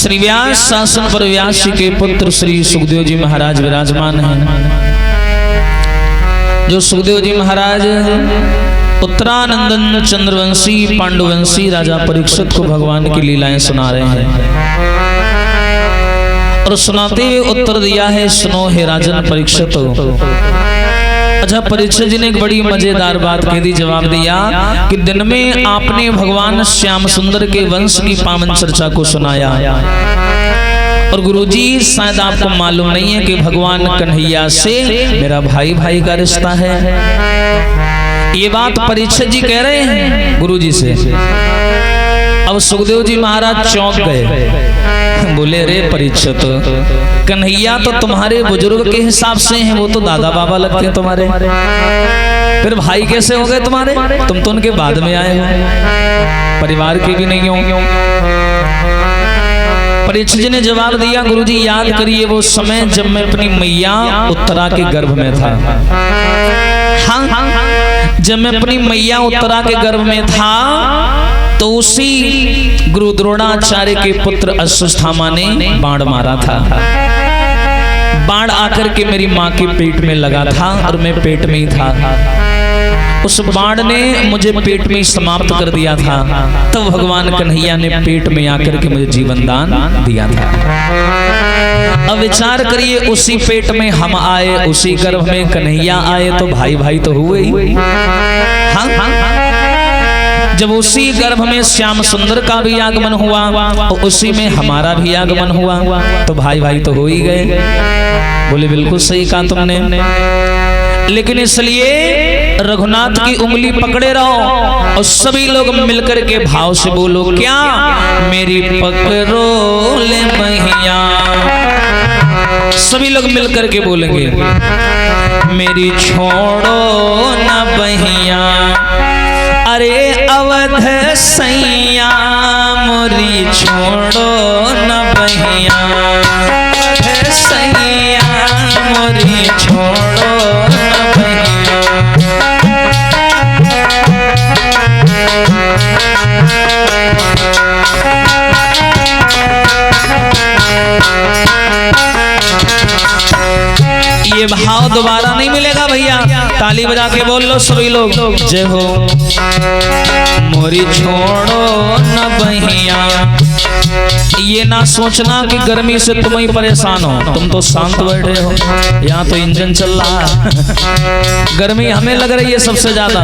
श्री व्यास शासन पर व्यास जी के पुत्र श्री सुखदेव जी महाराज विराजमान हैं। जो सुखदेव जी महाराज उत्तरानंदन चंद्रवंशी पांडुवंशी राजा परीक्षित को भगवान की लीलाएं सुना रहे हैं और सुनाते हुए उत्तर दिया है, सुनो हे राजन परीक्षित। अच्छा, परीक्षित जी ने एक बड़ी मजेदार बात कह दी, जवाब दिया कि दिन में आपने भगवान श्याम सुंदर के वंश की पावन चर्चा को सुनाया और गुरुजी शायद आपको मालूम नहीं है कि भगवान कन्हैया से मेरा भाई भाई का रिश्ता है। ये बात परीक्षित जी कह रहे हैं गुरुजी से। अब सुखदेव जी महाराज चौंक गए, बोले रे परीक्षित, कन्हैया तो तुम्हारे बुजुर्ग के हिसाब से हैं, वो तो दादा बाबा लगते हैं तुम्हारे, फिर भाई कैसे हो गए तुम्हारे? तुम तो उनके बाद में आए हो, परिवार के भी नहीं हो। परीक्षित जी ने जवाब दिया, गुरुजी याद करिए वो समय जब मैं अपनी मैया उत्तरा के गर्भ में था। हाँ, जब मैं अपनी मैया उत्तरा के गर्भ में था तो उसी गुरु द्रोणाचार्य के पुत्र अश्वत्थामा ने बाण मारा था। बाण आकर के मेरी माँ के पेट में लगा था और मैं पेट में ही था। उस बाण ने मुझे पेट में समाप्त कर दिया था, तब भगवान कन्हैया ने पेट में आकर के मुझे जीवन दान दिया था। अब विचार करिए, उसी पेट में हम आए, उसी गर्भ में कन्हैया आए, तो भाई भाई तो हुए ही। हाँ, जब उसी गर्भ में श्याम सुंदर का भी आगमन हुआ और उसी में हमारा भी आगमन हुआ, तो भाई भाई तो हो ही गए। बोले बिल्कुल सही कहा तुमने, लेकिन इसलिए रघुनाथ की उंगली पकड़े रहो और सभी लोग मिलकर के भाव से बोलो, क्या मेरी पकड़ो ले मैया। सभी लोग मिलकर के बोलेंगे, मेरी छोड़ो न बहिया, अरे अवध सैया मोरी छोड़ो न बहिया, अवध सैया मोरी छोड़ो न बहिया। ये भाव दोबारा नहीं मिलेगा भैया, ताली बजा के बोल लो सभी लोग, जय हो। मोरी छोड़ो न बहिया, ये ना सोचना कि गर्मी से तुम ही परेशान हो, तुम तो शांत बैठे हो, यहाँ तो इंजन चल रहा है। गर्मी हमें लग रही है सबसे ज्यादा,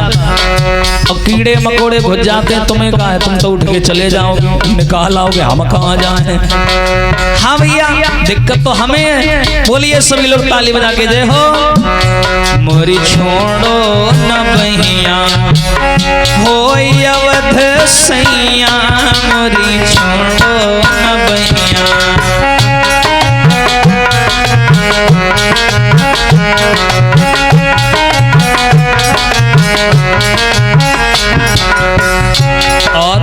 और कीड़े मकोड़े घुस जाते हैं, तुम्हें कहा है, तुम तो उठ के चले जाओगे, निकाल आओगे, हम कहाँ जाए। हाँ भैया, दिक्कत तो हमें है। बोलिए सभी लोग ताली बजा के, जय हो। मोरी छोड़ो न बहिया हो अवध सैया, मोरी छोड़ो न बहिया। और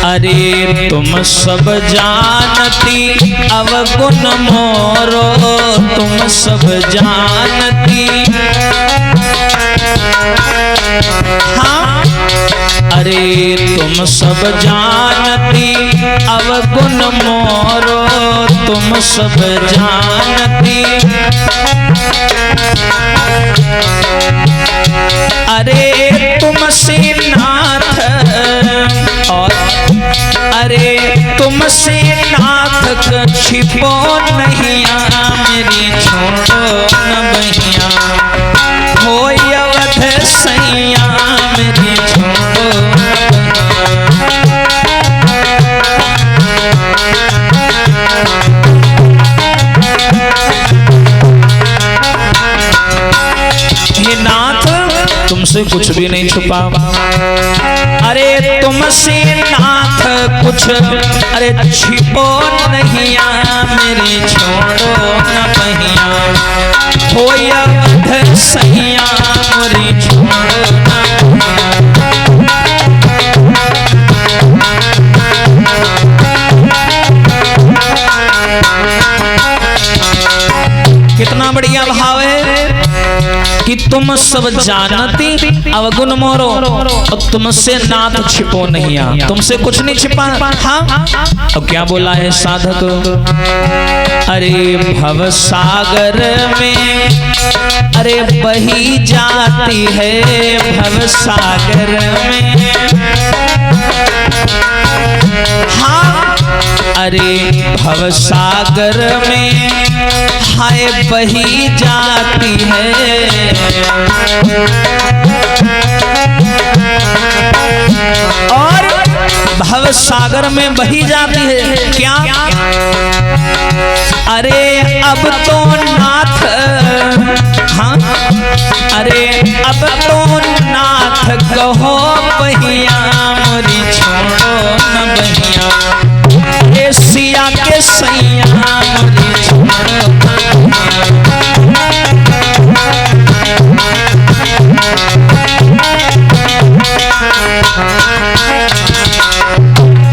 अरे तुम सब जानती अवगुण मोरो, तुम सब जानती। हाँ, अरे तुम सब जानती अवगुण मोरो, तुम सब जानती। अरे तुमसे नाथ, और अरे तुमसे नाथ छिपो नहीं, मेरी छोड़ो न बहिया हो अवध सैया, मेरी छोड़ो न हे नाथ, तुमसे कुछ भी नहीं छुपा। अरे तुमसे नाथ कुछ अरे छिपो नहीं, मेरी छोड़ो न बहिया हो अवध सैया, मेरी छोड़ो न बहिया। कितना बढ़िया भाव है। कि तुम सब जानती अवगुण मोरो और तुमसे नाथ छिपो नहीं आ। तुमसे कुछ नहीं छिपा। हाँ अब क्या बोला है साधक, अरे भव सागर में अरे बही जाती है भव सागर में। हाँ अरे भव सागर में हाय बही जाती है। और भव सागर में बही जाती है क्या, अरे अब तो नाथ, हाँ अरे अब तो नाथ कहो बहिया मोरी छोड़ो न बहिया, ए सिया के सैया मोरी छोड़ो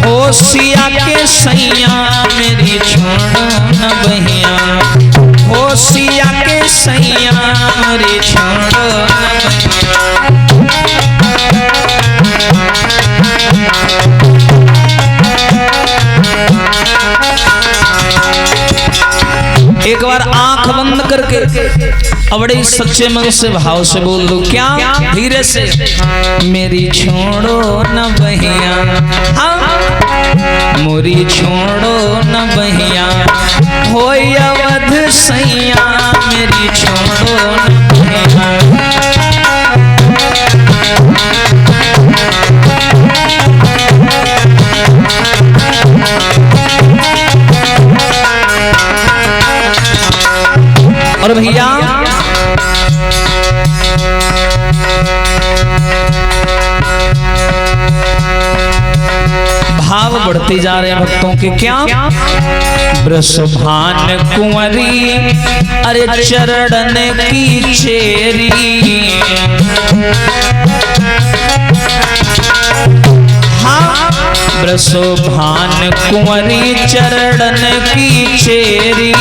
ओ सिया के सैया मेरी छोड़ो न बहिया, ओ सिया के सैया मेरी छोड़ो न बहिया। एक बार आंख बंद करके बड़े सच्चे मन से भाव से बोल दो, क्या धीरे से, मेरी छोड़ो न बहिया, हाँ मोरी छोड़ो न बहिया, हो अवध सैया मेरी छोड़ो न बहिया। और भैया भाव बढ़ते जा रहे हैं भक्तों के, क्या ब्रसभान कुंवरी अरे चरण की चेरी, हाँ ब्रसभान कुंवरी चरण की चेरी।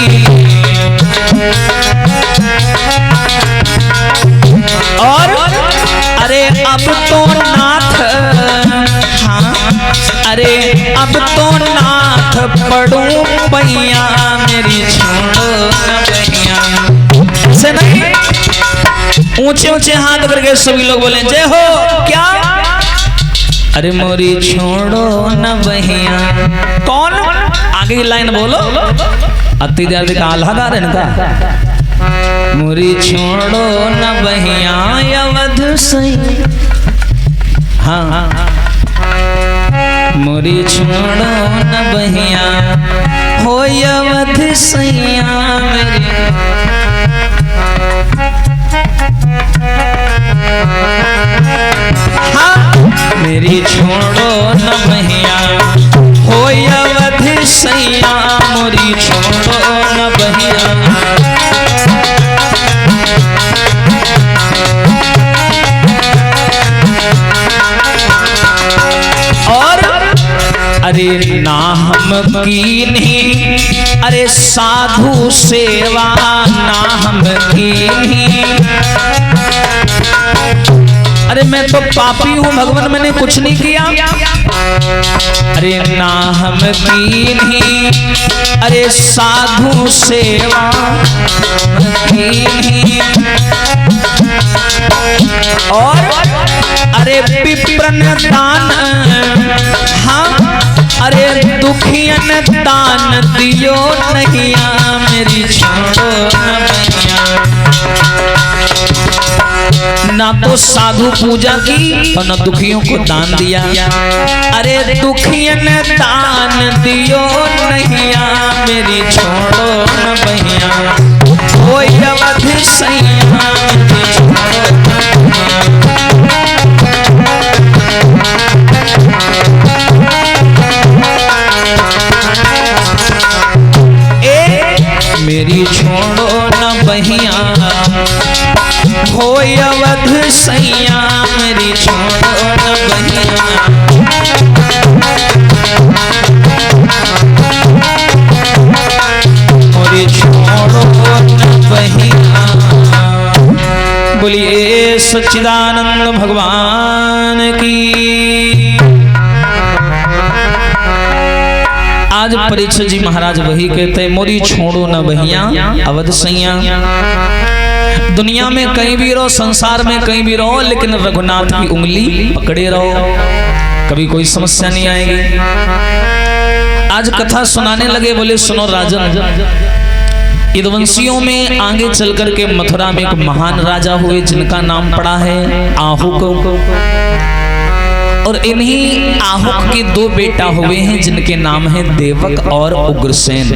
और अरे अब तो नाथ, हाँ अरे अब तो नाथ पड़ूं पैया मेरी छोड़ो न बहिया। से नहीं ऊंचे ऊंचे हाथ करके सभी लोग बोले जय हो, क्या अरे मोरी छोड़ो न बहिया। कौन आगे की लाइन बोलो, अति देर का आल्हा गा रहे का, मोरी छोड़ो न बहिया अवध सैया, हाँ मोरी छोड़ो न बहिया हो अवध सैया मेरी। हाँ मेरी छोड़ो न बहिया हो अवध सैया मोरी छोड़ो न बहिया। और अरे ना हम की नहीं अरे साधु सेवा ना हम की नहीं, अरे मैं तो पापी हूँ भगवान मैंने कुछ नहीं किया। अरे ना हम की नहीं अरे साधु सेवा की नहीं। और अरे विप्रन दान, हाँ अरे दुखियन दान दियो नहिया मेरी छोड़ो न बहिया। ना तो साधु पूजा की और न दुखियों को दान दिया, अरे दुखियन दान दियो नहिया मेरी छोड़ो न बहिया। ओ अवध सैया मेरी छोड़ो न बहिया। मेरी छोड़ो न बहिया हो अवध सैया मेरी छोड़ो न बहिया। मोरी छोड़ो न बहिया। बोलिए सच्चिदानंद भगवान की। आज परीक्षित जी महाराज वही कहते, मोरी छोड़ो न बहिया अवध सैया। दुनिया में कहीं भी रहो, संसार में कहीं भी रहो, लेकिन रघुनाथ की उंगली पकड़े रहो, कभी कोई समस्या नहीं आएगी। आज कथा सुनाने लगे, बोले सुनो राजन, यदुवंशियों में आगे चल करके मथुरा में एक महान राजा हुए जिनका नाम पड़ा है आहुक, और इन्हीं आहुक के दो बेटा हुए हैं जिनके नाम है देवक और उग्रसेन।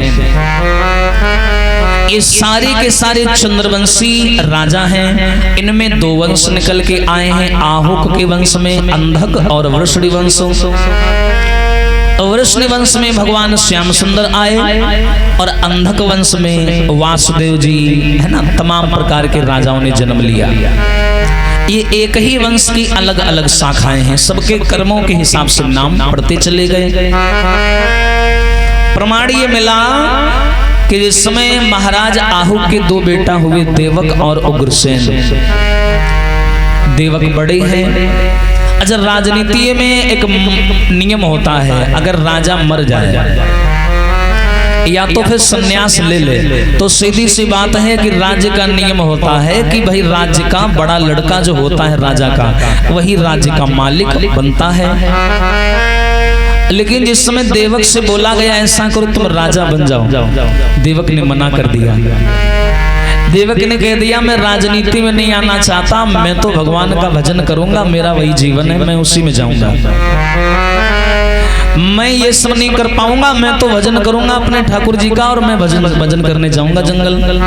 ये सारे के सारे चंद्रवंशी राजा हैं। इनमें दो वंश निकल के आए हैं, आहुक के वंश में अंधक और वृषणी वंश। वृषणी वंश में भगवान श्याम सुंदर आए और अंधक वंश में वासुदेव जी, है ना, तमाम प्रकार के राजाओं ने जन्म लिया। ये एक ही वंश की अलग अलग शाखाएं हैं, सबके कर्मों के हिसाब से नाम पढ़ते चले गए। प्रमाण ये मिला कि जिस समय महाराज आहुक के दो बेटा हुए देवक और उग्रसेन। देवक बड़े हैं। अच्छा, राजनीति में एक नियम होता है, अगर राजा मर जाए या तो फिर सन्यास ले ले, तो सीधी सी बात है कि राज्य का नियम होता है कि भाई राज्य का बड़ा लड़का जो होता है राजा का, वही राज्य का मालिक बनता है। लेकिन जिस समय देवक से बोला गया ऐसा करो तुम राजा बन जाओ, देवक ने मना कर दिया। देवक ने कह दिया मैं राजनीति में नहीं आना चाहता, मैं तो भगवान का भजन करूंगा, मेरा वही जीवन है, मैं उसी में जाऊंगा। मैं ये सब नहीं कर पाऊंगा, मैं तो भजन करूंगा अपने ठाकुर जी का, और मैं भजन करने जाऊंगा जंगल।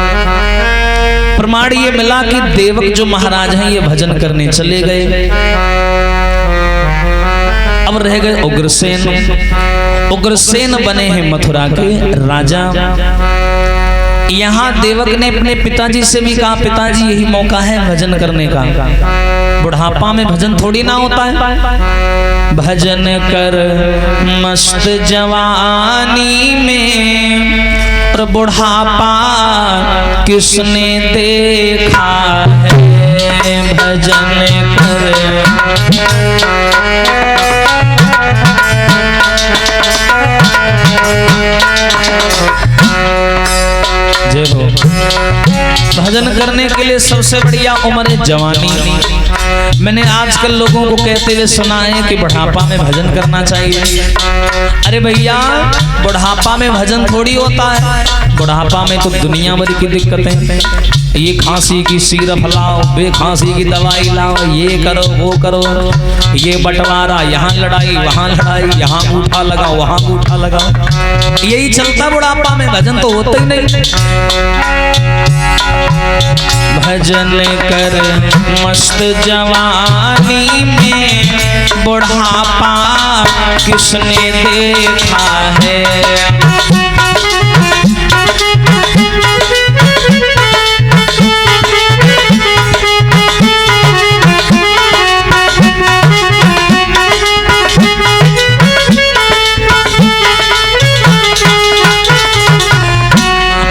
प्रमाण ये मिला कि देवक जो महाराज हैं ये भजन करने चले गए। अब रह गए उग्रसेन। उग्रसेन बने हैं मथुरा के राजा। यहाँ देवक ने अपने पिताजी से भी कहा, पिताजी यही मौका है भजन करने का। बुढ़ापा में भजन थोड़ी ना होता है। भजन कर मस्त जवानी में, और बुढ़ापा किसने देखा है। भजन कर भजन करने के लिए सबसे बढ़िया उम्र है जवानी। मैंने आजकल लोगों को कहते हुए सुना है कि बुढ़ापा में भजन करना चाहिए। अरे भैया, बुढ़ापा में भजन थोड़ी होता है। बुढ़ापा में तो दुनिया भर की दिक्कतें, ये खांसी की सिरप लाओ, बे खांसी की दवाई लाओ, ये करो वो करो, ये बंटवारा, यहाँ लड़ाई वहाँ लड़ाई, यहाँ अंगूठा लगाओ वहाँ अंगूठा लगाओ, यही चलता बुढ़ापा में। भजन तो होता ही नहीं। भजन कर मस्त जवानी में, बुढ़ापा किसने देखा है।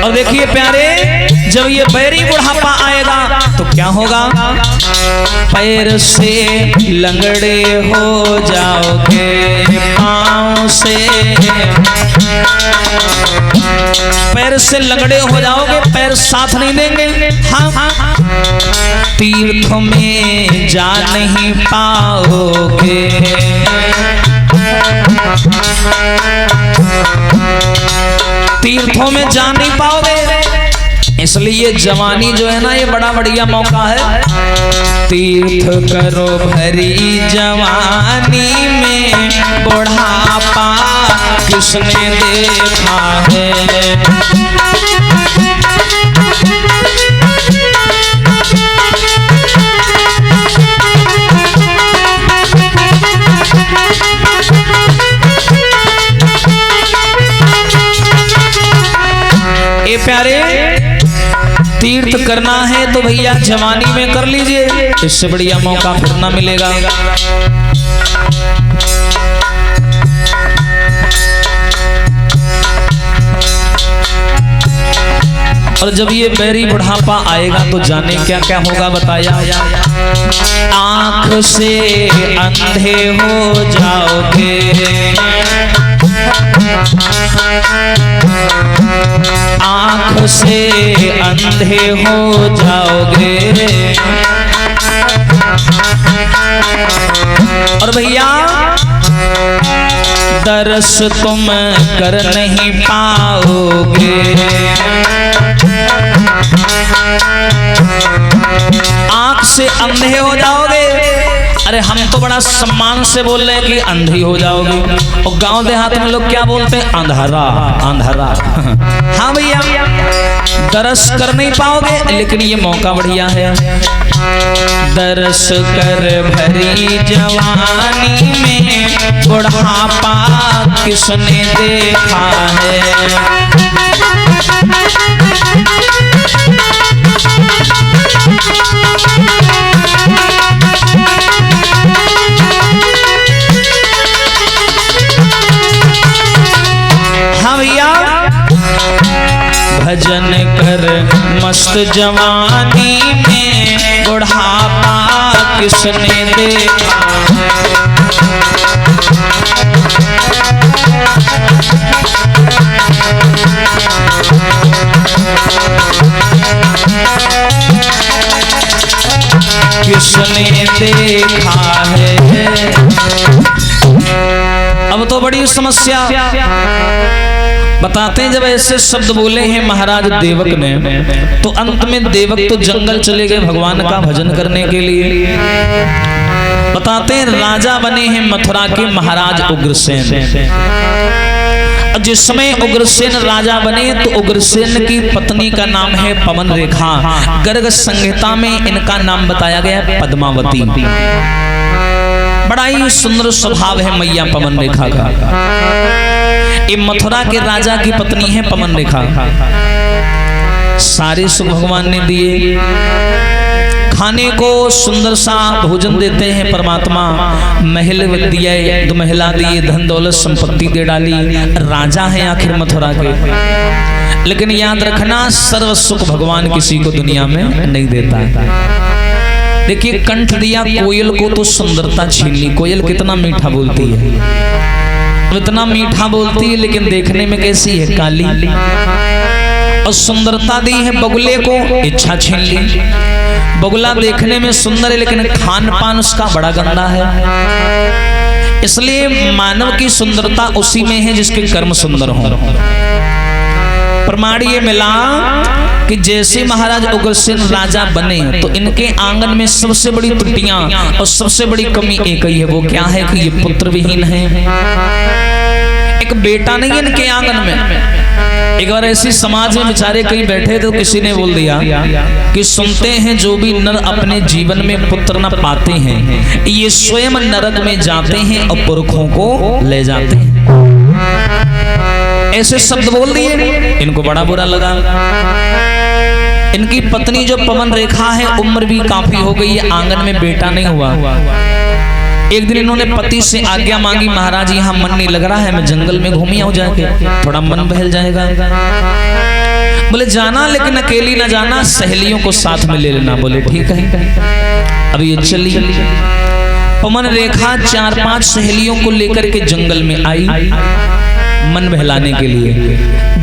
और देखिए प्यारे, जब ये बैरी बुढ़ापा आएगा तो क्या होगा। पैर से लंगड़े हो जाओगे, पाँव से, पैर से लंगड़े हो जाओगे, पैर साथ नहीं देंगे। हाँ, तीर्थ में जा नहीं पाओगे। तीर्थों में जा नहीं पाओगे। इसलिए जवानी जो है ना, ये बड़ा बढ़िया मौका है। तीर्थ करो भरी जवानी में, बुढ़ापा किसने देखा है। प्यारे, तीर्थ करना है तो भैया जवानी में कर लीजिए, इससे बढ़िया मौका फिर ना मिलेगा। और जब ये बैरी बुढ़ापा आएगा तो जाने क्या क्या होगा बताया। आंख से अंधे हो जाओगे, आंख से अंधे हो जाओगे। और भैया दर्श तुम कर नहीं पाओगे, आंख से अंधे हो जाओगे। अरे हम तो बड़ा सम्मान से बोल रहे हैं कि अंधी हो जाओगे, और गांव देहात में लोग क्या बोलते हैं, अंधारा अंधारा। हाँ भैया दर्श कर नहीं पाओगे, लेकिन ये मौका बढ़िया है। दर्श कर भरी जवानी में बुढ़ापा किसने देखा है। हाँ भैया भजन कर मस्त जवानी में बुढ़ापा किसने देखा। किसने देखा है। अब तो बड़ी समस्या बताते हैं। जब ऐसे शब्द बोले हैं महाराज देवक ने, तो अंत में देवक तो जंगल चले गए भगवान का भजन करने के लिए। बताते हैं राजा बने हैं मथुरा के महाराज उग्रसेन। जिस समय उग्रसेन राजा बने तो उग्रसेन की पत्नी का नाम है पवन रेखा। गर्ग संहिता में इनका नाम बताया गया है पद्मावती। बड़ा ही सुंदर स्वभाव है मैया पवन रेखा का। ये मथुरा के राजा की पत्नी है पवन रेखा। सारे सुख भगवान ने दिए, खाने को सुंदर सा भोजन देते हैं परमात्मा, महल दिए, दो महिला दिए, धन दौलत संपत्ति दे डाली। राजा है आखिर मथुरा के। लेकिन याद रखना सर्व सुख भगवान किसी को दुनिया में नहीं देता है। देखिए कंठ दिया कोयल को तो सुंदरता छीन ली। कोयल कितना मीठा बोलती है, इतना मीठा बोलती है, लेकिन देखने में कैसी है, काली। और सुंदरता दी है बगुले को, इच्छा छीन ली। बगुला देखने में सुंदर है, लेकिन खान पान उसका बड़ा गंदा है। इसलिए मानव की सुंदरता उसी में है जिसके कर्म सुंदर हों। प्रमाण ये मिला कि जैसे महाराज उग्रसेन राजा बने तो इनके आंगन में सबसे बड़ी त्रुटियां और सबसे बड़ी कमी एक ही है। वो क्या है कि ये पुत्र विहीन है, एक बेटा नहीं है इनके आंगन में। एक बार ऐसी समाज में बेचारे कहीं बैठे तो किसी ने बोल दिया कि सुनते हैं जो भी नर अपने जीवन में पुत्र न पाते हैं, ये स्वयं नरक में जाते हैं और पुरखों को ले जाते हैं। ऐसे शब्द बोल दिए, इनको बड़ा बुरा लगा। इनकी पत्नी जो पवन रेखा है उम्र भी काफी हो गई है, आंगन में बेटा नहीं हुआ। एक दिन इन्होंने पति से आज्ञा मांगी, महाराज यहाँ मन नहीं लग रहा है, मैं जंगल में घूमी आऊं जाके, थोड़ा मन बहल जाएगा। बोले जाना लेकिन अकेली ना जाना, सहेलियों को साथ में ले लेना। बोले ठीक है। अब ये चली पवन रेखा 4-5 सहेलियों को लेकर के जंगल में आई मन बहलाने के लिए।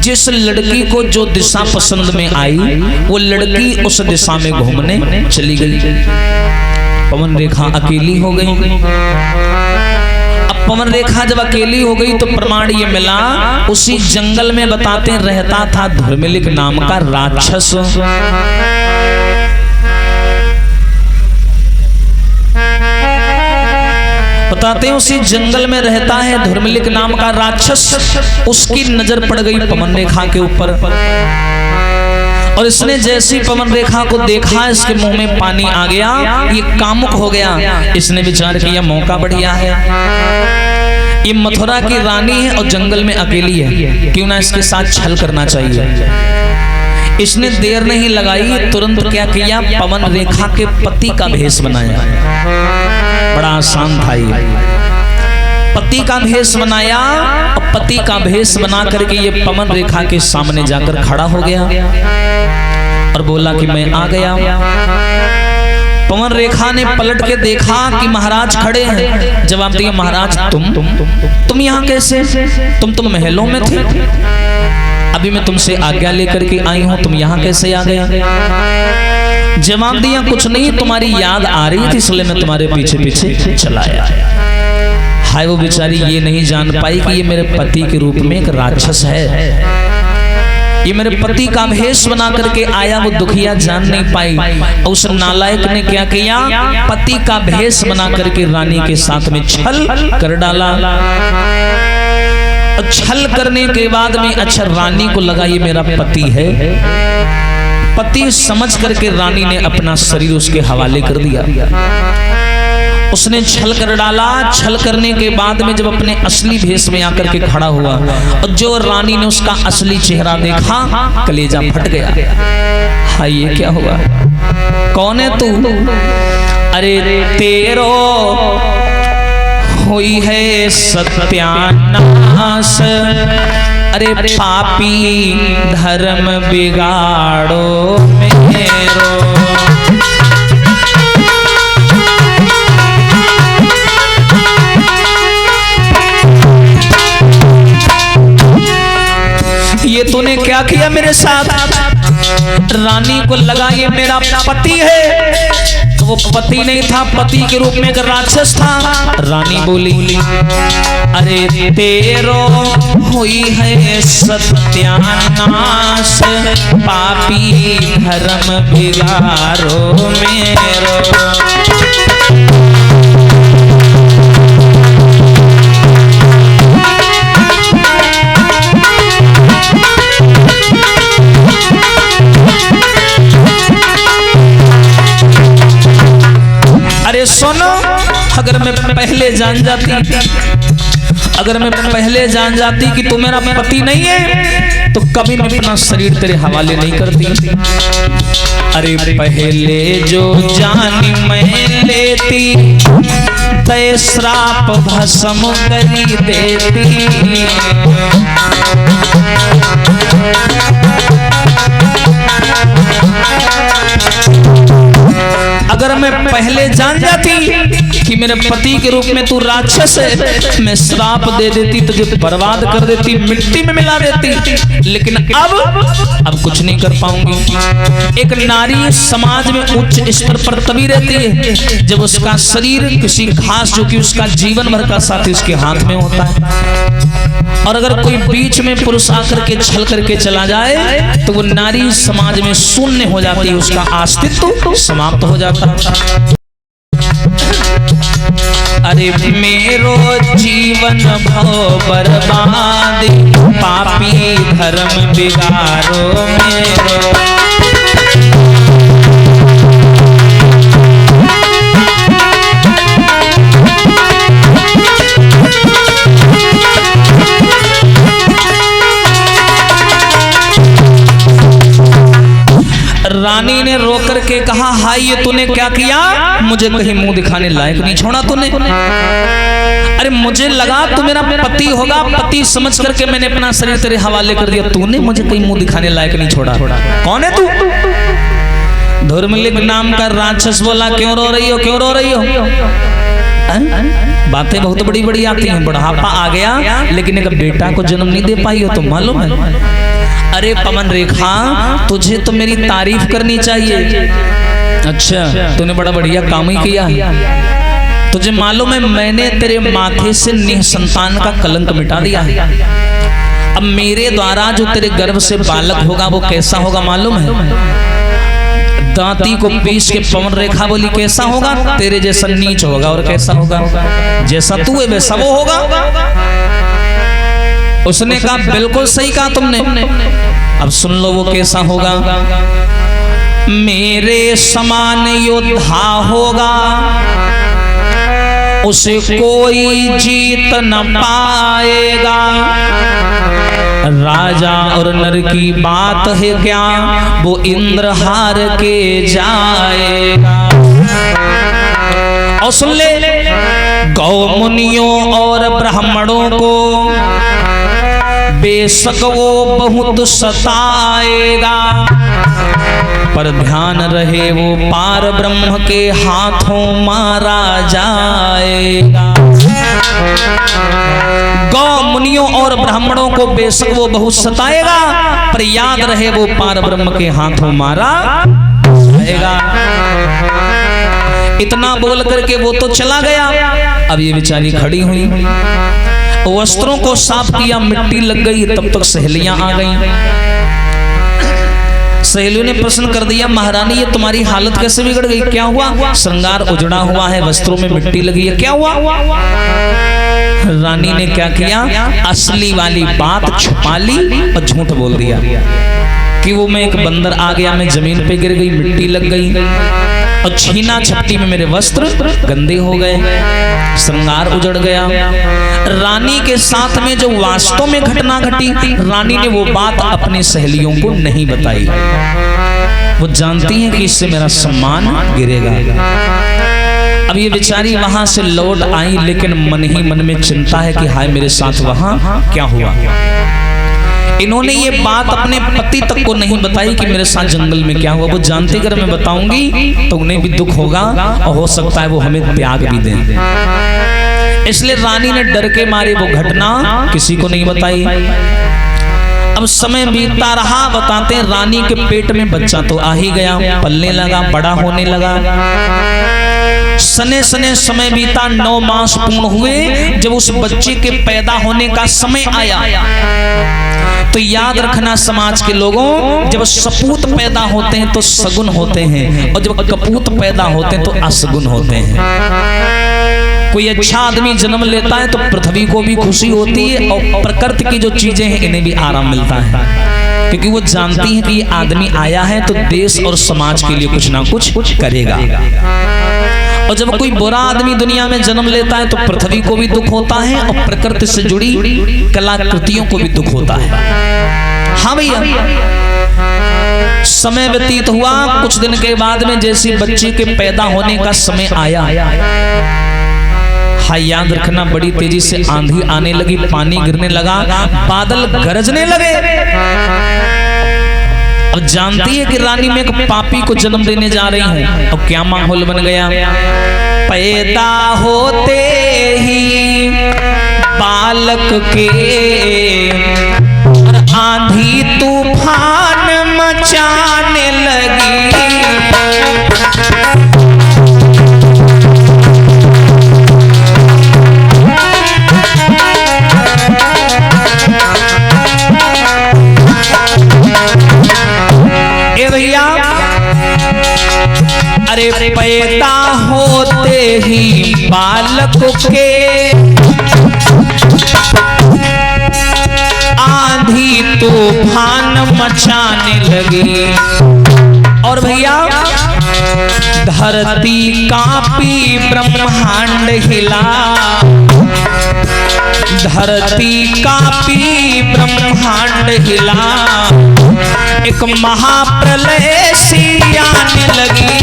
जिस लड़की को जो दिशा पसंद में आई वो लड़की उस दिशा में घूमने चली गई। पवन रेखा अकेली हो गई। अब पवन रेखा जब अकेली हो गई तो प्रमाण ये मिला, उसी जंगल में बताते रहता था धर्मिलिक नाम का राक्षस। बताते हैं उसी जंगल में रहता है धर्मिलिक नाम का राक्षस। उसकी नजर पड़ गई पवन रेखा के ऊपर, और इसने जैसी पवन रेखा को देखा इसके मुंह में पानी आ गया, ये कामुक हो गया। इसने विचार किया मौका बढ़िया है, ये मथुरा की रानी है और जंगल में अकेली है, क्यों ना इसके साथ छल करना चाहिए। इसने देर नहीं लगाई, तुरंत क्या किया, पवन रेखा के पति का भेष बनाया। बड़ा आसान था ये। पति का भेष बनाया और पति का भेष बना करके ये पवन रेखा के सामने जाकर खड़ा हो गया और बोला कि मैं आ गया। पवन रेखा ने पलट के देखा कि महाराज खड़े हैं। जवाब दिया, महाराज तुम यहाँ कैसे? तुम महलों में थे, अभी मैं तुमसे आज्ञा लेकर के आई हूँ, तुम यहाँ कैसे आ गया? जवाब दिया, कुछ नहीं, तुम्हारी याद आ रही थी इसलिए मैं तुम्हारे पीछे पीछे चला आया। हाय, वो बेचारी ये नहीं जान पाई कि ये मेरे पति के रूप में एक राक्षस है। ये मेरे पति का भेष बना करके आया, वो दुखिया जान नहीं पाई। उस नालायक ने क्या किया, पति का भेष बना करके रानी के साथ में छल कर डाला। छल करने के बाद में अच्छा रानी को लगा ये मेरा पति है। पति समझ करके रानी ने अपना शरीर उसके हवाले कर दिया। उसने छल कर डाला। छल करने के बाद में जब अपने असली भेष में आकर के खड़ा हुआ और जो रानी ने उसका असली चेहरा देखा, कलेजा फट गया। हाय, ये क्या हुआ? कौन है तू? अरे तेरो हुई है सत्यानाश, अरे पापी धर्म बिगाड़ो मेरो। ये तूने क्या किया मेरे साथ? रानी को लगा ये मेरा पति है, तो वो पति नहीं था, पति के रूप में एक राक्षस था। रानी बोली, अरे तेरो हुई है सत्यानाश, पापी धर्म बिगाड़ो मेरो। अरे सुनो, अगर मैं पहले जान जाती कि तू मेरा पति नहीं है तो कभी मैं अपना शरीर तेरे हवाले नहीं करती। अरे पहले जो जानी मैं लेती, तय श्राप भस्म करी देती। अगर मैं पहले जान जाती कि मेरे पति के रूप में तू राक्षस है, मैं श्राप दे देती, तुझे बर्बाद कर देती, मिट्टी में मिला देती। लेकिन अब कुछ नहीं कर पाऊंगी। एक नारी समाज में उच्च स्तर पर तभी रहती है जब उसका शरीर किसी घास जो कि उसका जीवन भर का साथी उसके हाथ में होता है। और अगर कोई बीच में पुरुष आकर के छल करके चला जाए तो वो नारी समाज में शून्य हो जाती है, उसका अस्तित्व समाप्त हो जाता है। अरे मेरो जीवन भव बर्बाद, पापी धर्म बिगाड़ो मेरो। रानी ने रोकर के कहा, हाय ये तूने क्या किया? मुझे कहीं मुंह दिखाने लायक नहीं छोड़ा तूने। अरे मुझे लगा तू मेरा पति होगा, पति समझ करके मैंने अपना शरीर तेरे हवाले कर दिया, तूने मुझे कहीं मुंह दिखाने लायक नहीं छोड़ा। कौन है तू? धर्मलिंग नाम का राक्षस बोला, क्यों रो रही हो, क्यों रो रही हो? बातें बहुत बड़ी बड़ी आती हैं। बुढ़ापा आ गया लेकिन एक बेटा को जन्म नहीं दे पाई हो, तो मालूम है? अरे पवन रेखा, तुझे तो मेरी तारीफ करनी चाहिए। अच्छा, तूने बड़ा बढ़िया काम ही किया। तुझे मालूम है मैंने तेरे माथे से निसंतान का कलंक मिटा दिया है। अब मेरे द्वारा जो तेरे गर्भ से बालक होगा वो कैसा होगा मालूम है? दांती को पीस के पवन रेखा बोली कैसा होगा? तेरे जैसा नीच होगा। और कैसा होगा? जैसा तू है वैसा वो होगा। उसने कहा बिल्कुल सही कहा तुमने। अब सुन लो वो कैसा होगा। मेरे समान योद्धा होगा, उसे कोई जीत न पाएगा। राजा और नर की बात है क्या, वो इंद्र हार के जाएगा। और सुन ले गौ मुनियों और ब्राह्मणों को बेशक वो बहुत सताएगा, पर ध्यान रहे वो पार ब्रह्म के हाथों मारा जाएगा। गौ मुनियों और ब्राह्मणों को बेशक वो बहुत सताएगा, पर याद रहे वो पार ब्रह्म के हाथों मारा जाएगा। इतना बोल करके वो तो चला गया। अब ये बेचारी खड़ी हुई, वस्त्रों को साफ किया, मिट्टी लग गई। तब तक सहेलियां आ गईं। सहेलियों ने प्रश्न कर दिया, महारानी ये तुम्हारी हालत कैसे बिगड़ गई, क्या हुआ? श्रृंगार उजड़ा हुआ है, वस्त्रों में मिट्टी लगी है, क्या हुआ? रानी ने क्या किया, असली वाली बात छुपा ली और झूठ बोल दिया कि वो मैं एक बंदर आ गया, मैं जमीन पे गिर गई, मिट्टी लग गई और छीना झपटी में मेरे वस्त्र गंदे हो गए, श्रृंगार उजड़ गया। रानी के साथ में जो वास्तव में घटना घटी, रानी ने वो बात अपनी सहेलियों को नहीं बताई। वो जानती है कि इससे मेरा सम्मान गिरेगा। अब ये बेचारी वहां से लौट आई, लेकिन मन ही मन में चिंता है कि हाय मेरे साथ वहां क्या हुआ। इन्होंने ये बात अपने पति तक को नहीं बताई कि मेरे साथ जंगल में क्या हुआ। वो जानती अगर मैं बताऊंगी तो उन्हें भी दुख होगा और हो सकता है वो हमें त्याग भी दें। इसलिए रानी ने डर के मारे वो घटना किसी को नहीं बताई। अब समय बीतता रहा, बताते हैं रानी के पेट में बच्चा तो आ ही गया, पलने लगा, बड़ा होने लगा। सने सने समय बीता, 9 मास पूर्ण हुए। जब उस बच्चे के पैदा होने का समय आया तो याद रखना समाज के लोगों, जब सपूत पैदा होते हैं तो सगुन होते हैं, और जब कपूत पैदा होते हैं तो असगुन होते हैं। कोई अच्छा आदमी जन्म लेता है तो पृथ्वी को भी खुशी होती है और प्रकृति की जो चीजें हैं इन्हें भी आराम मिलता है, क्योंकि वो जानती है कि ये आदमी आया है तो देश और समाज के लिए कुछ ना कुछ करेगा। और जब कोई बुरा आदमी दुनिया में जन्म लेता है तो पृथ्वी को भी दुख होता है और प्रकृति से जुड़ी कलाकृतियों को भी दुख होता है। हाँ भैया, समय व्यतीत हुआ, कुछ दिन के बाद में जैसे बच्चे के पैदा होने का समय आया, हाँ याद रखना बड़ी तेजी से आंधी आने लगी, पानी गिरने लगा, बादल गरजने लगे। अब जानती है कि रानी में एक पापी को जन्म देने जा रही हूं, और क्या माहौल बन गया। पैदा होते ही बालक के आंधी तूफान मचाने लगी। भैया अरे पैदा होते ही बालक के आंधी तूफान मचाने लगी। और भैया धरती कांपी, ब्रह्मांड हिला, धरती कांपी, ब्रह्मांड हिला, एक महाप्रलय सी आने लगी।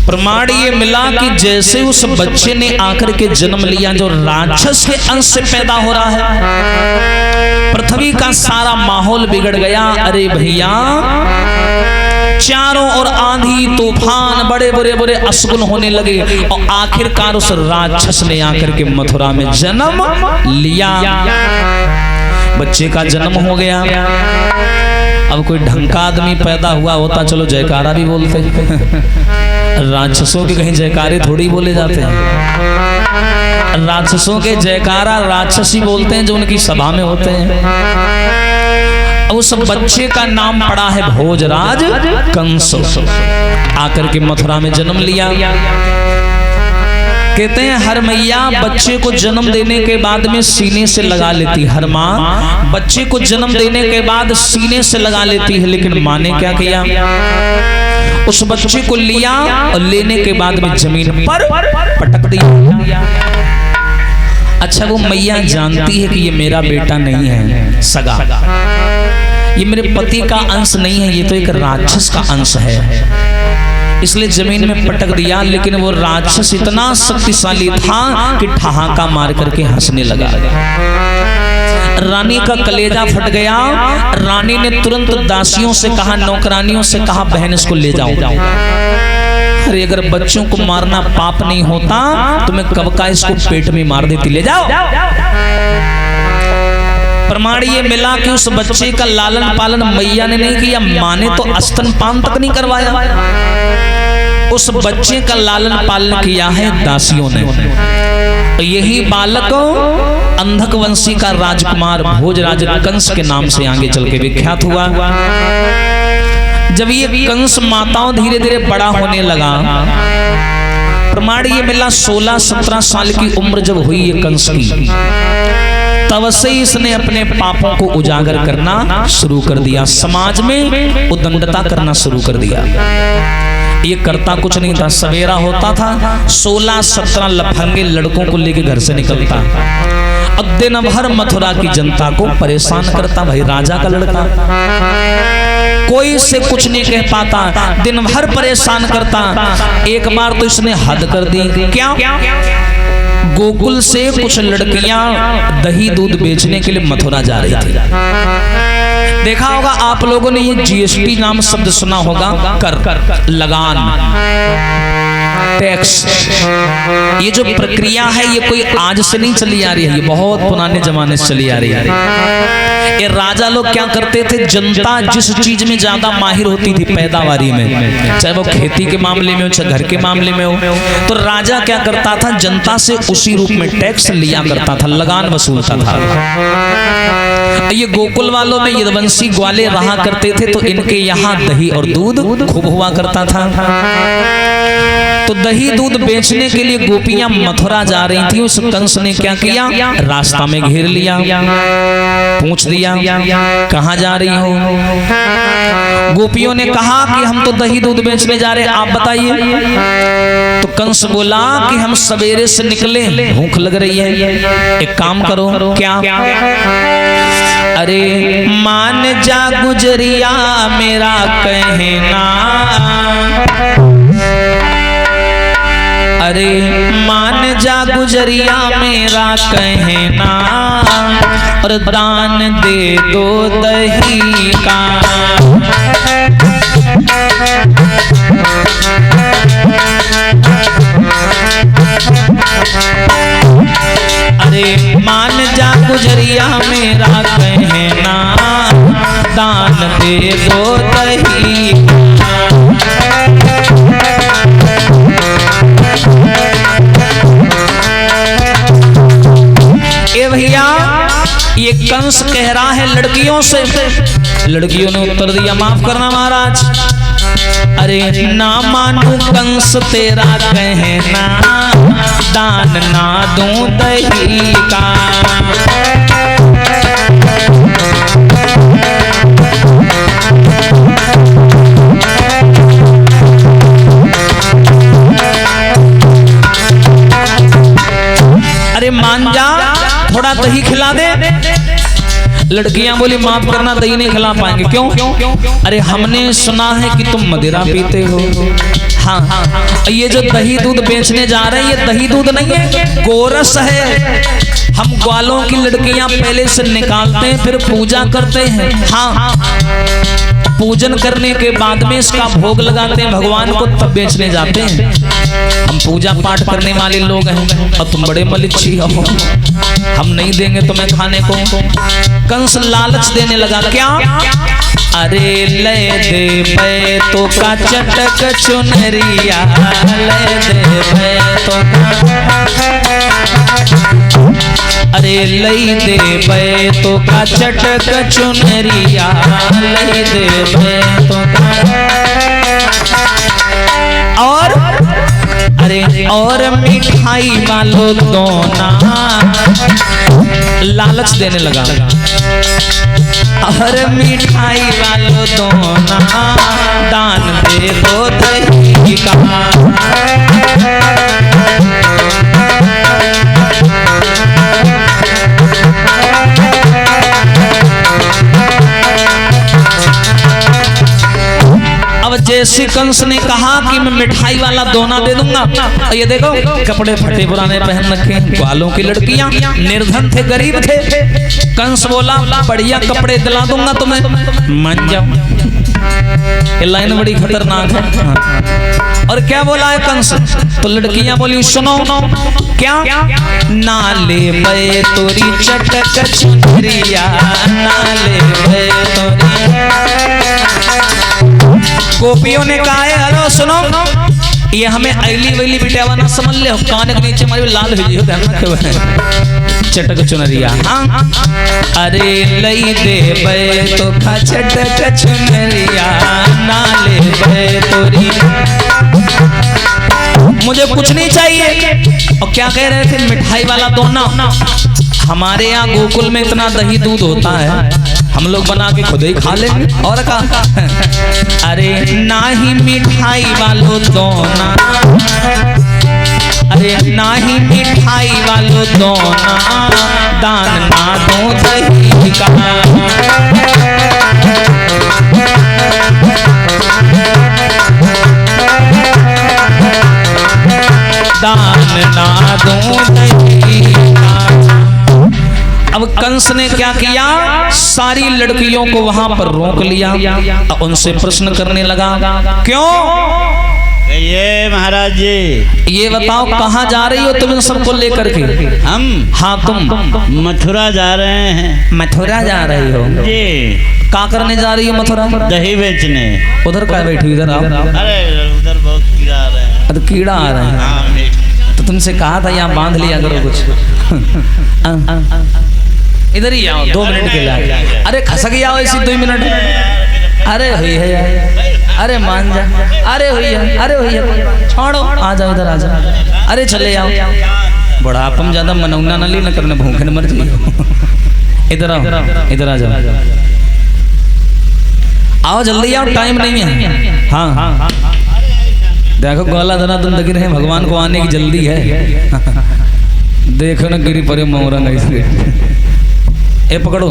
प्रमाण ये मिला कि जैसे उस बच्चे ने आकर के जन्म लिया जो राक्षस के अंश से पैदा हो रहा है, पृथ्वी का सारा माहौल बिगड़ गया। अरे भैया चारों ओर आंधी तूफान, बड़े बड़े बड़े असगुन होने लगे, और आखिरकार उस राक्षस ने आकर के मथुरा में जन्म लिया। बच्चे का जन्म हो गया। अब कोई ढंग का आदमी पैदा हुआ होता चलो जयकारा भी बोलते, राक्षसों के कहीं जयकारे थोड़ी बोले जाते हैं। राक्षसों के जयकारा राक्षसी बोलते हैं जो उनकी सभा में होते हैं। उस बच्चे का नाम पड़ा है भोजराज कंस। आकर के मथुरा में जन्म लिया। कहते हैं हर मैया बच्चे को जन्म देने के बाद में सीने से लगा लेती, हर माँ बच्चे को जन्म देने के बाद सीने से लगा लेती है। लेकिन माँ ने क्या किया, उस बच्चे को लिया और लेने के बाद में जमीन पर पटक दिया। अच्छा वो मैया जानती है कि ये मेरा बेटा नहीं है सगा, ये मेरे पति का अंश नहीं है, ये तो एक राक्षस का अंश है, इसलिए जमीन में पटक दिया। लेकिन वो राक्षस इतना शक्तिशाली था कि ठहाका मार करके हंसने लगा। रानी का कलेजा फट गया। रानी ने तुरंत दासियों से कहा, नौकरानियों से कहा, बहन इसको ले जाओ। अरे अगर बच्चों को मारना पाप नहीं होता तो मैं कब का इसको पेट में मार देती, ले जाओ। प्रमाण ये मिला कि उस बच्चे का लालन पालन मैया ने नहीं किया, माँ ने तो स्तनपान तक नहीं करवाया, उस बच्चे का लालन पालन किया है दासियों ने। यही बालक अंधक वंशी का राजकुमार भोजराज कंस के नाम से आगे चल के विख्यात हुआ। जब ये कंस माताओं धीरे धीरे बड़ा होने लगा, प्रमाण ये मिला 16-17 साल की उम्र जब हुई ये कंस की, तब से इसने अपने पापों को उजागर करना शुरू कर दिया, समाज में उद्दंडता करना शुरू कर दिया। ये करता कुछ नहीं था, सवेरा होता था 16-17 लफंगे लड़कों को लेके घर से निकलता, अब दिन भर मथुरा की जनता को परेशान करता। भाई राजा का लड़का, कोई से कुछ नहीं कह पाता, दिन भर परेशान करता। एक बार तो इसने हद कर दी। क्या? गोकुल से कुछ लड़कियां दही दूध बेचने के लिए मथुरा जा रही थी। देखा होगा आप लोगों ने ये जीएसटी नाम शब्द सुना होगा, कर, लगान, टैक्स। ये जो प्रक्रिया है ये कोई आज से नहीं चली आ रही है, ये बहुत पुराने जमाने से चली आ रही है। ये राजा लोग क्या करते थे, जनता जिस चीज में ज्यादा माहिर होती थी पैदावारी में, चाहे वो खेती के मामले में हो चाहे घर के मामले में हो, तो राजा क्या करता था, जनता से उसी रूप में टैक्स लिया करता था, लगान वसूलता था। ये गोकुल वालों में यदुवंशी ग्वाले रहा करते थे, तो इनके यहाँ दही और दूध खूब हुआ करता था। तो दही दूध बेचने के लिए गोपियां मथुरा जा रही थी। उस कंस ने क्या किया, रास्ता में घेर लिया, पूछ दिया कहां जा रही हो। गोपियों ने कहा कि हम तो दही दूध बेचने जा रहे हैं, आप बताइए। तो कंस बोला कि हम सवेरे से निकले, भूख लग रही है, एक काम करो। क्या? अरे मान जा गुजरिया मेरा कहना, अरे मान जा गुजरिया मेरा कहना, और दान दे दो दही का। अरे मान जा गुजरिया मेरा कहना, दान दे दो दही का। ए भैया, ये कंस कह रहा है लड़कियों से। लड़कियों ने उत्तर दिया, माफ करना महाराज, अरे ना मानू कंस तेरा कहना, दान ना दूं दही का। अरे मान जा, थोड़ा दही खिला दे। लड़कियां बोली, माफ करना, दही नहीं खिला पाएंगे। क्यों? अरे हमने सुना है कि तुम मदिरा पीते हो। हाँ, ये जो दही दूध बेचने जा रहे हैं ये दही दूध नहीं है, गोरस है। हम ग्वालों की लड़कियां पहले से निकालते हैं, फिर पूजा करते हैं। हाँ, पूजन करने के बाद में इसका भोग लगाते हैं भगवान को, तब बेचने जाते हैं। हम पूजा पाठ करने वाले लोग हैं और तुम बड़े मलिच्छी हो, हम नहीं देंगे तुम्हें खाने को। कंस लालच देने लगा। क्या? अरे ले दे बैतों का चटक चुनरिया, ले दे बैतों का, अरे ले दे बैतों का चटक चुनरिया, ले दे बैतों का। और अरे और मिठाई वालों दोना, लालच देने लगा। और मिठाई वालों दोना, दान दे दो दही का। जैसे कंस ने कहा कि मैं मिठाई वाला दोना दे दूंगा, ये देखो कपड़े फटे पुराने पहन रखे, ग्वालों की लड़कियां, निर्धन थे, गरीब थे। कंस बोला बढ़िया कपड़े दिला दूंगा तुम्हें, मान जाओ। ये लाइन बड़ी खतरनाक है। और क्या बोला है कंस? तो लड़कियां बोली सुनो, क्या नाले बे तोरी चटक चुनरिया, नाले बे तोरी। गोपियों ने कहा है हेलो सुनो, ये हमें ऐली वैली बिटावा ना समझ ले, कान के नीचे हमारी लाल भेजी हो, ध्यान रखे चटक चुनरिया। हाँ अरे लई दे बे तो खा चटक चुनरिया, नाले बे तोरी। मुझे कुछ नहीं चाहिए। और क्या कह रहे थे? मिठाई वाला दोना। हमारे यहाँ गोकुल में इतना दही दूध होता है, हम लोग बना के खुद ही खा लेंगे। और का अरे ना ही मिठाई वालो दोना, अरे ना ही मिठाई वालो दोना, दान ना दो दही का। दान ना दो दही का। अब कंस ने क्या किया? सारी लड़कियों को वहां पर रोक लिया, उनसे प्रश्न करने लगा। क्यों? ये महाराज जी, ये बताओ कहाँ जा रही हो तुम इन सबको लेकर के? हम? हाँ तुम मथुरा जा रहे हैं। मथुरा जा रही हो जी। क्या करने जा रही हो मथुरा? दही बेचने। उधर क्या बैठी? इधर आओ। अरे उधर बहुत कीड़ा आ रहे हैं। अरे कीड़ा आ रहे हैं तो तुमसे कहा था यहाँ बांध लिया करो कुछ। इधर ही आओ 2 मिनट के लिए। अरे खसक जाओ इसी 2 मिनट। अरे हुई है यार, अरे मान जा, अरे हुई है, अरे हुई है, छोड़ो, आ जाओ इधर आ जाओ। अरे चले आओ, बड़ा अपन ज्यादा मनौना न ली न करने, भूखे न मर जाइए। इधर आओ, इधर आ जाओ, आओ जल्दी आओ, टाइम नहीं है। हाँ देखो गोला धना तुम लगी रहे, भगवान को आने की जल्दी है। देखो ना गिरी परे मोरंग इसलिए। ए पकड़ो।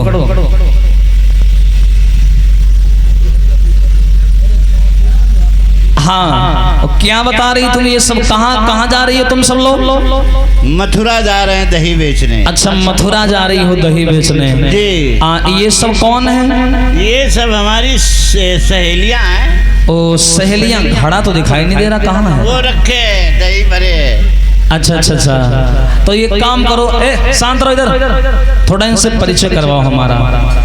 हाँ क्या बता रही तुम? ये सब कहाँ जा रही हो तुम सब लोग? मथुरा जा रहे हैं दही बेचने। अच्छा मथुरा जा रही हो दही बेचने जी। ये सब कौन है? ये सब हमारी सहेलियां हैं। ओ सहेलियां, घड़ा तो दिखाई नहीं दे रहा, कहाँ है? वो रखे दही भरे। अच्छा अच्छा अच्छा, तो ये काम करो, ए शांत रहो, इधर थोड़ा इनसे परिचय करवाओ हमारा।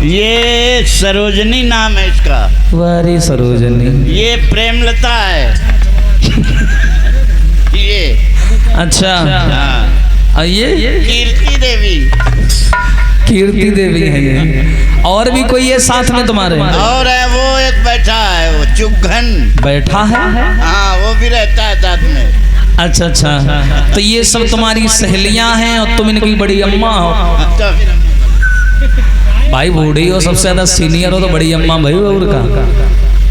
ये सरोजनी नाम है इसका। वारी सरोजनी। ये प्रेमलता है। ये अच्छा हाँ। ये कीर्ति देवी। कीर्ति देवी है ये। और भी कोई है साथ में तुम्हारे? और है वो एक बैठा है, वो चुगन बैठा है। हाँ वो भी रहता है साथ में। अच्छा अच्छा, तो ये सब तुम्हारी सहेलियां हैं और तुम इनकी बड़ी अम्मा हो। भाई बूढ़ी हो, सबसे ज्यादा सीनियर हो तो बड़ी अम्मा भाई और का।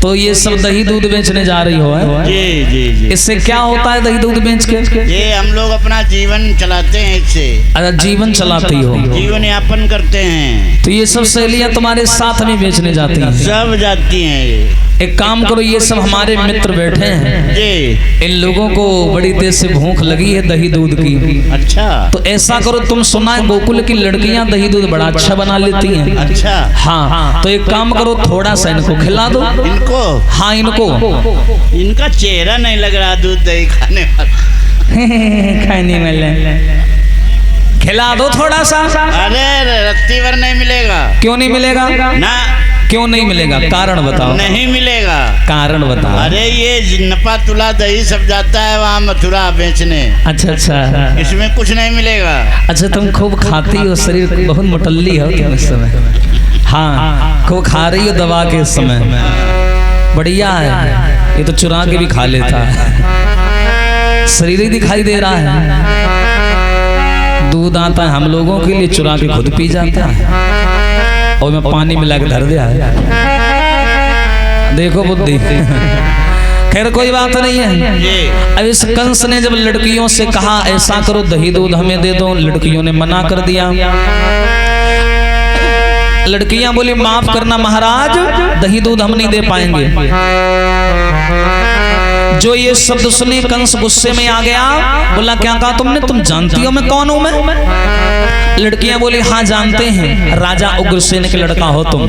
तो ये सब दही दूध बेचने जा रही हो है? जी जी जी। इससे क्या होता है दही दूध बेच के? ये हम लोग अपना जीवन चलाते हैं इससे। अच्छा जीवन चलाती हो, जीवन यापन करते हैं। तो ये सब सहेलियां तुम्हारे साथ में बेचने जाती हैं? सब जाती हैं। ये एक काम करो, ये सब हमारे मित्र बैठे हैं जी, इन लोगों को बड़ी देर से भूख लगी है दही दूध की। अच्छा तो ऐसा करो, तुम सुना है गोकुल की लड़कियां दही दूध बड़ा अच्छा बना लेती हैं। अच्छा हाँ, तो एक काम करो, थोड़ा सा इनको खिला दो। इनको? हाँ इनको। इनका चेहरा नहीं लग रहा दूध दही खाने वाला। खाने वाला खिला दो थोड़ा सा। अरे रत्ती भर नहीं मिलेगा। क्यों नहीं मिलेगा? ना क्यों नहीं मिलेगा? कारण बताओ। नहीं मिलेगा। कारण बताओ। अरे ये नपा तुला दही सब जाता है वहाँ मथुरा बेचने। अच्छा अच्छा, इसमें कुछ नहीं मिलेगा। अच्छा तुम खूब खाती हो, शरीर बहुत मोटल्ली हो तुम इस समय। हाँ खूब खा रही हो दवा के इस समय, बढ़िया है। ये तो चुरा के भी खा लेता है, शरीर ही दिखाई दे रहा है। दूध आता है हम लोगों के लिए, चुरा के खुद पी जाता है और मैं पानी मिला के धर दिया है। देखो बुद्धि। खैर कोई बात नहीं है। अब इस कंस ने जब लड़कियों से कहा ऐसा करो दही दूध हमें दे दो, लड़कियों ने मना कर दिया। लड़कियां बोली माफ करना महाराज, दही दूध हम नहीं दे पाएंगे। जो ये शब्द सुने कंस गुस्से में आ गया, बोला क्या कहा तुमने, तुम जानती हो मैं कौन हूं मैं? लड़कियां बोली हाँ जानते हैं, राजा उग्रसेन के लड़का हो तुम।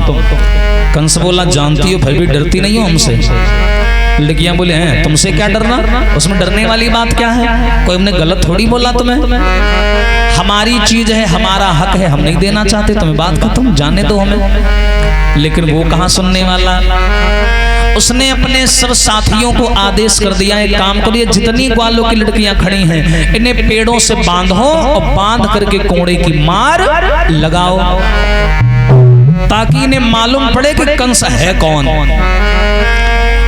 कंस बोला जानती हो भाई भी डरती नहीं हो हमसे? लड़कियां बोले हैं तुमसे क्या डरना, उसमें डरने वाली बात क्या है, कोई हमने गलत थोड़ी बोला तुम्हें, हमारी चीज है हमारा हक है, हम नहीं देना चाहते तुम्हें, बात खत्म, जाने दो हमें। लेकिन वो कहाँ सुनने वाला, उसने अपने सब साथियों को आदेश कर दिया एक काम करिए, जितनी ग्वालों की लड़कियां खड़ी हैं इन्हें पेड़ों से बांधो और बांध करके कोड़े की मार लगाओ, ताकि इन्हें मालूम पड़े कि कंस है कौन।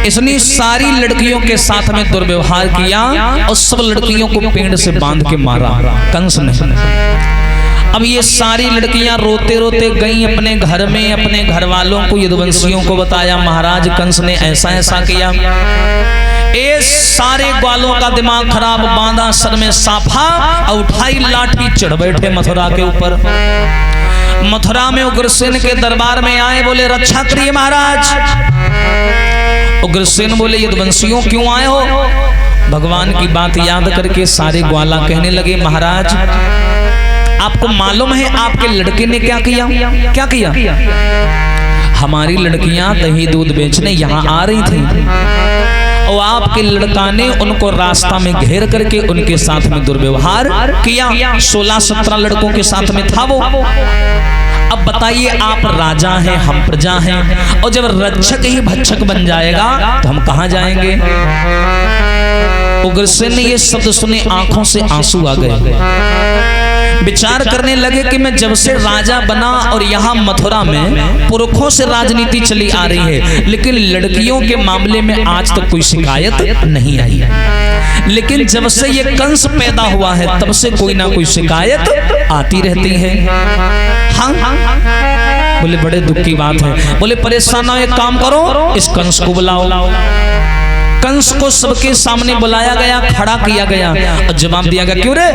इसने सारी लड़कियों के साथ में दुर्व्यवहार किया और सब लड़कियों को पेड़ से बांध के मारा कंस ने। अब ये सारी लड़कियां रोते रोते गईं अपने घर में, अपने घर वालों को, यदुवंशियों को बताया महाराज कंस ने ऐसा ऐसा किया। ये सारे ग्वालों का दिमाग खराब, बांधा सर में साफा और उठाई लाठी, चढ़ बैठे मथुरा के ऊपर। मथुरा में उग्रसेन के दरबार में आए, बोले रक्षा करिए महाराज। उग्रसेन बोले यदुवंशियों क्यों आए हो? भगवान की बात याद करके सारे ग्वाला कहने लगे महाराज आपको मालूम है आपके लड़के ने क्या किया? क्या किया? हमारी लड़कियां दही दूध बेचने यहाँ आ रही थी और आपके लड़का ने उनको रास्ता में घेर करके उनके साथ में दुर्व्यवहार किया। 16-17 लड़कों के साथ में था वो। अब बताइए आप राजा हैं, हम प्रजा हैं, और जब रक्षक ही भक्षक बन जाएगा तो हम कहां जाएंगे? उग्रसेन ने ये शब्द सुने आंखों से आंसू आ गए। विचार करने लगे कि मैं जब से राजा बना और यहाँ मथुरा में पुरखों से राजनीति चली आ रही है, लेकिन लड़कियों के मामले में आज तक कोई शिकायत नहीं आई, लेकिन जब से ये कंस पैदा हुआ है तब से कोई ना कोई शिकायत आती रहती है। हाँ बोले बड़े दुख की बात है। बोले परेशान ना, एक काम करो इस कंस को बुलाओ। कंस को सबके सामने बुलाया गया, खड़ा किया गया और जवाब दिया गया क्यों रे?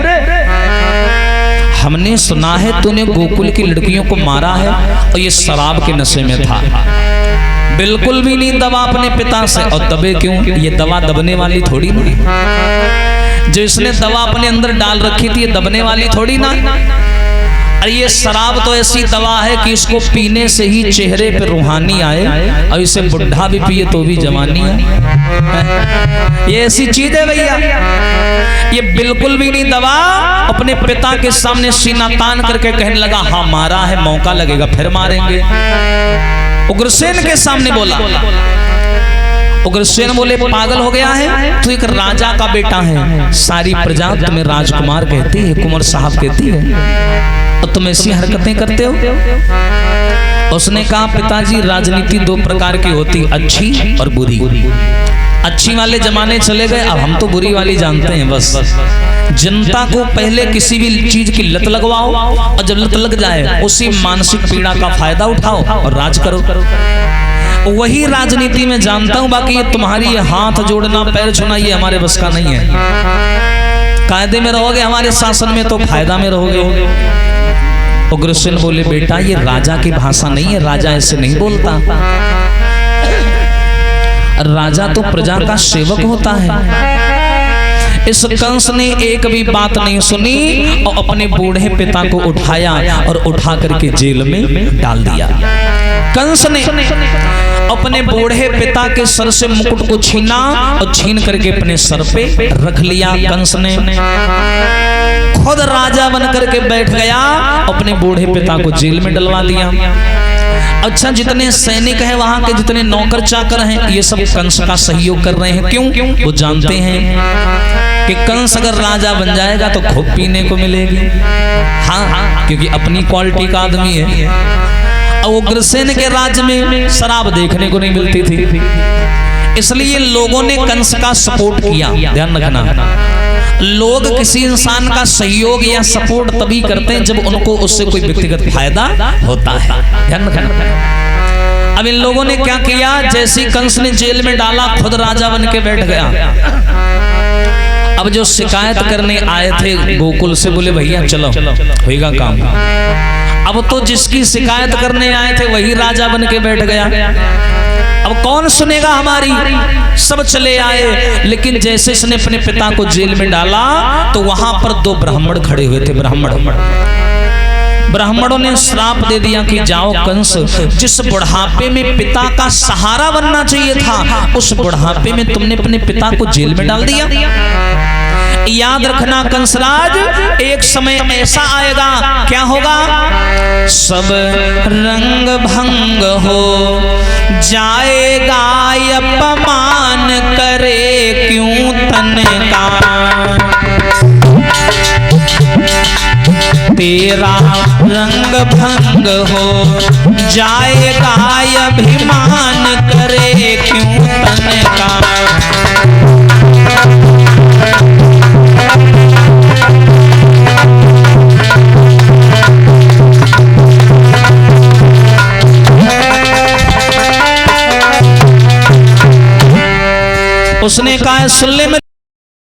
हमने सुना है तूने गोकुल की लड़कियों को मारा है और ये शराब के नशे में था। बिल्कुल भी नहीं दबा अपने पिता से। और दबे क्यों? ये दवा दबने वाली थोड़ी ना, जो इसने दवा अपने अंदर डाल रखी थी ये दबने वाली थोड़ी ना। अरे ये शराब तो ऐसी दवा है कि इसको पीने से ही चेहरे पे रूहानी आए और इसे बुढ़ा भी पिए तो भी जवानी है। ये ऐसी चीज है भैया, ये बिल्कुल भी नहीं दवा। अपने पिता के सामने सीना तान करके कहने लगा हाँ मारा है, मौका लगेगा फिर मारेंगे। उग्रसेन के सामने बोला। उग्रसेन बोले पागल हो गया है, तू एक राजा का बेटा है, सारी प्रजा तुम्हें राजकुमार कहती है, कुंवर साहब कहती है, और तुम ऐसी हरकतें करते हो। उसने कहा पिताजी राजनीति दो प्रकार की होती, अच्छी और बुरी। अच्छी वाले जमाने चले गए, अब हम तो बुरी वाली जानते हैं। बस जनता को पहले किसी भी चीज की लत लगवाओ और जब लत लग जाए उसी मानसिक पीड़ा का फायदा उठाओ और राज करो। वही राजनीति में जानता हूं, बाकी ये तुम्हारी ये हाथ जोड़ना पैर छूना ये हमारे बस का नहीं है। कायदे में रहोगे हमारे शासन में तो फायदा में रहोगे। उग्रसेन बोले बेटा ये राजा की भाषा नहीं है, राजा ऐसे नहीं बोलता। राजा तो प्रजा का सेवक होता है। इस कंस ने एक भी बात नहीं सुनी और अपने बूढ़े पिता को उठाया और उठा करके जेल में डाल दिया। कंस ने अपने बूढ़े पिता के सर से मुकुट को छीना और छीन करके अपने सर पे रख लिया। कंस ने खुद राजा बन करके बैठ गया, अपने बूढ़े पिता को जेल में डलवा दिया। अच्छा जितने सैनिक हैं वहां के, जितने नौकर चाकर हैं, ये सब कंस का सहयोग कर रहे हैं। क्यों? वो जानते हैं कि कंस अगर राजा बन जाएगा तो खूब पीने को मिलेगी। हाँ क्योंकि अपनी क्वालिटी का आदमी है। उग्रसेन के राज्य में शराब देखने को नहीं मिलती थी, इसलिए लोगों ने कंस का सपोर्ट किया। ध्यान रखना, लोग किसी इंसान का सहयोग या सपोर्ट तभी करते हैं जब उनको उससे कोई व्यक्तिगत फायदा होता है। ध्यान रखना। अब इन लोगों ने क्या किया, जैसे कंस ने जेल में डाला खुद राजा बन के बैठ गया। अब जो शिकायत करने आए थे गोकुल से, बोले भैया चलो होएगा काम। अब तो जिसकी शिकायत करने आए थे वही राजा बन के बैठ गया। अब कौन सुनेगा हमारी। सब चले आए, लेकिन जैसे इसने अपने पिता को जेल में डाला तो वहां पर दो ब्राह्मण खड़े हुए थे। ब्राह्मणों ने श्राप दे दिया कि जाओ कंस, जिस बुढ़ापे में पिता का सहारा बनना चाहिए था, उस बुढ़ापे में तुमने अपने पिता को जेल में डाल दिया। याद रखना कंसराज, एक समय ऐसा आएगा, क्या होगा, सब रंग भंग हो जाएगा, अपमान करे क्यों तन का, तेरा रंग भंग हो जाएगा, अभिमान करे क्यों तन का। उसने कहा सुन ले